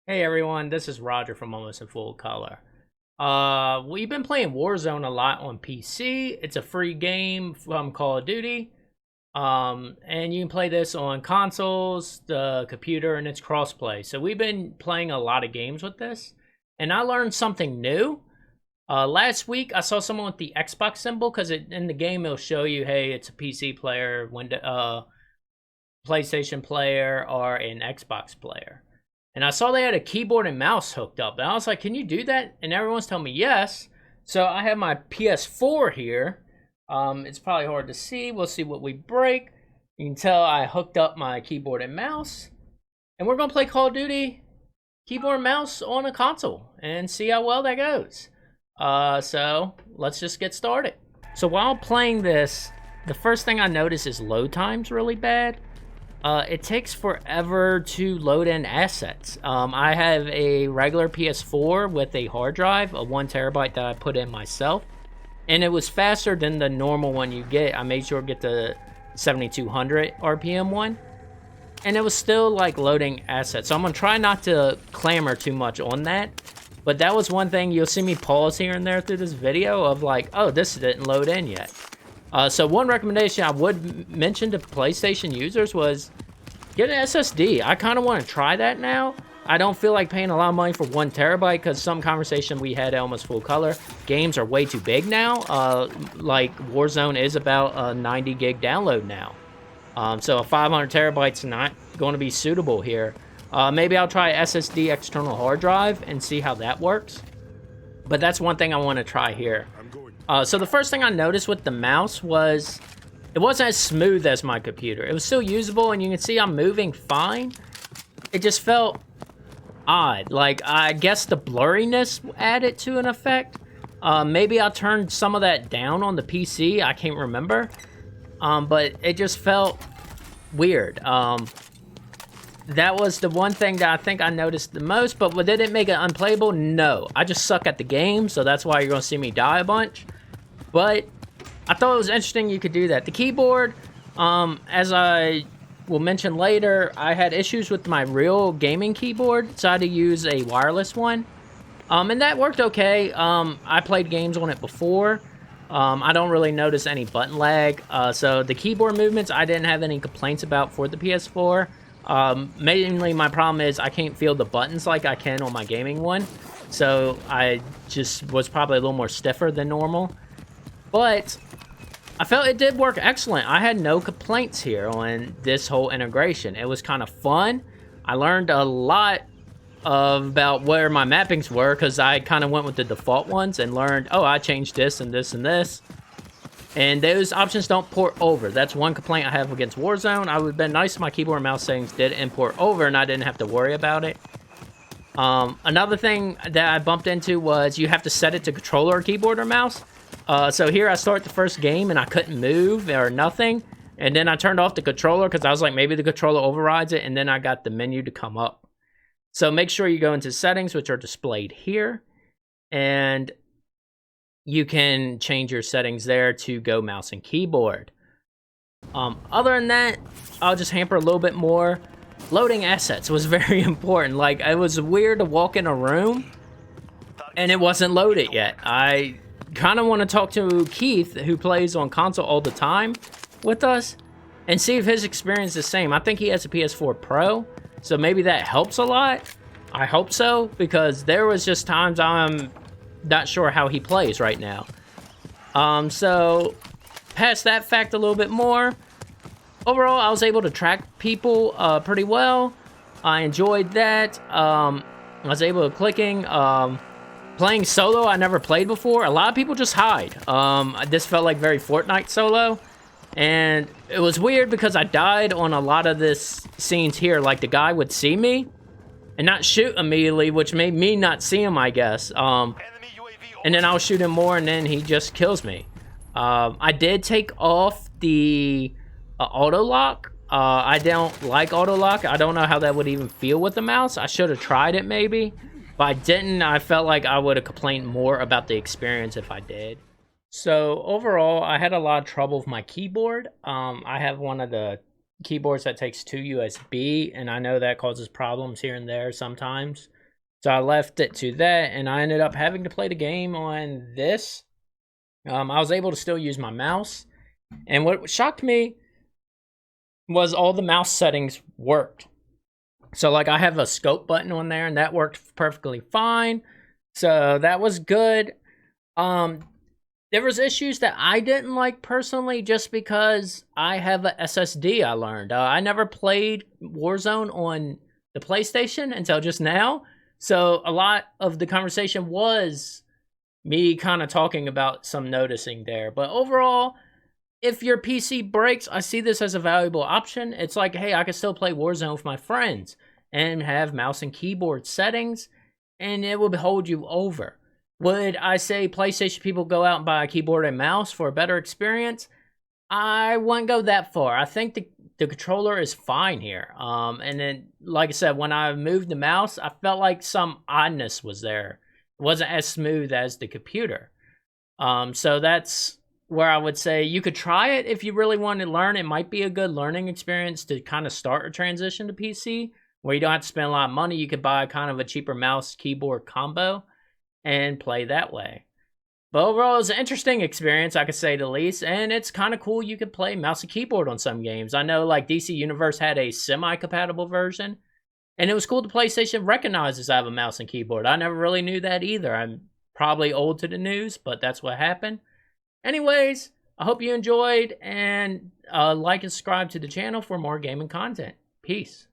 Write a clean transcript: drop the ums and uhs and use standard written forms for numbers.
Hey everyone, this is Roger from Almost in Full Color. We've been playing Warzone a lot on PC. It's a free game from Call of Duty. And you can play this on consoles, the computer, and it's crossplay. So we've been playing a lot of games with this, and I learned something new. Last week I saw someone with the Xbox symbol because in the game it'll show you, hey, it's a PC player, PlayStation player, or an Xbox player. And I saw they had a keyboard and mouse hooked up. And I was like, can you do that? And everyone's telling me yes. So I have my PS4 here. It's probably hard to see. We'll see what we break. You can tell I hooked up my keyboard and mouse. And we're going to play Call of Duty keyboard and mouse on a console and see how well that goes. So let's just get started. So while playing this, the first thing I notice is load time's really bad. It takes forever to load in assets. I have a regular PS4 with a hard drive, a 1 terabyte that I put in myself, and it was faster than the normal one you get. I made sure to get the 7200 RPM one, and it was still like loading assets. So I'm gonna try not to clamor too much on that, but that was one thing. You'll see me pause here and there through this video of like, oh, this didn't load in yet. So one recommendation I would mention to PlayStation users was get an SSD. I kind of want to try that now. I don't feel like paying a lot of money for 1 terabyte because some conversation we had at Almost Full Color, games are way too big now. Like Warzone is about a 90 gig download now. So a 500 terabyte's not going to be suitable here. Maybe I'll try SSD external hard drive and see how that works. But that's one thing I want to try here. So the first thing I noticed with the mouse was it wasn't as smooth as my computer. It was still usable, and you can see I'm moving fine. It just felt odd. Like, I guess the blurriness added to an effect. Maybe I turned some of that down on the PC. I can't remember. But it just felt weird. That was the one thing that I think I noticed the most, but did it make it unplayable? No. I just suck at the game, so that's why you're going to see me die a bunch. But I thought it was interesting you could do that. The keyboard, as I will mention later, I had issues with my real gaming keyboard, so I had to use a wireless one. And that worked okay. I played games on it before. I don't really notice any button lag. So the keyboard movements, I didn't have any complaints about for the PS4. Mainly my problem is I can't feel the buttons like I can on my gaming one. So I just was probably a little more stiffer than normal. But I felt it did work excellent. I had no complaints here on this whole integration. It was kind of fun. I learned a lot about where my mappings were because I kind of went with the default ones and learned, oh, I changed this and this and this. And those options don't port over. That's one complaint I have against Warzone. I would have been nice if my keyboard and mouse settings did import over and I didn't have to worry about it. Another thing that I bumped into was you have to set it to controller, keyboard, or mouse. So here I start the first game and I couldn't move or nothing. And then I turned off the controller because I was like, maybe the controller overrides it. And then I got the menu to come up. So make sure you go into settings, which are displayed here. And you can change your settings there to go mouse and keyboard. Other than that, I'll just hamper a little bit more. Loading assets was very important. Like, it was weird to walk in a room and it wasn't loaded yet. I kind of want to talk to Keith, who plays on console all the time with us, and see if his experience is the same. I think he has a PS4 Pro, so maybe that helps a lot. I hope so, because there was just times I'm not sure how he plays right now. So past that fact a little bit more, overall I was able to track people pretty well. I enjoyed that. I was able to clicking. Playing solo, I never played before. A lot of people just hide. This felt like very Fortnite solo. And it was weird because I died on a lot of this scenes here. Like, the guy would see me and not shoot immediately, which made me not see him, I guess. And then I'll shoot him more and then he just kills me. I did take off the auto lock. I don't like auto lock. I don't know how that would even feel with the mouse. I should have tried it maybe. But I didn't. I felt like I would have complained more about the experience if I did. So overall, I had a lot of trouble with my keyboard. I have one of the keyboards that takes 2 USB, and I know that causes problems here and there sometimes. So I left it to that, and I ended up having to play the game on this. I was able to still use my mouse, and what shocked me was all the mouse settings worked. So like I have a scope button on there, and that worked perfectly fine. So that was good. There was issues that I didn't like personally, just because I have a SSD. I learned I never played Warzone on the PlayStation until just now, so a lot of the conversation was me kind of talking about some noticing there. But overall, if your PC breaks, I see this as a valuable option. It's like, hey, I can still play Warzone with my friends and have mouse and keyboard settings, and it will hold you over. Would I say PlayStation people go out and buy a keyboard and mouse for a better experience? I wouldn't go that far. I think the controller is fine here. And then, like I said, when I moved the mouse, I felt like some oddness was there. It wasn't as smooth as the computer. So that's where I would say you could try it if you really want to learn. It might be a good learning experience to kind of start a transition to PC, where you don't have to spend a lot of money. You could buy kind of a cheaper mouse keyboard combo and play that way. But overall, it was an interesting experience, I could say the least, and it's kind of cool you could play mouse and keyboard on some games. I know like DC Universe had a semi-compatible version, and it was cool the PlayStation recognizes I have a mouse and keyboard. I never really knew that either. I'm probably old to the news, but that's what happened. Anyways, I hope you enjoyed, and like and subscribe to the channel for more gaming content. Peace.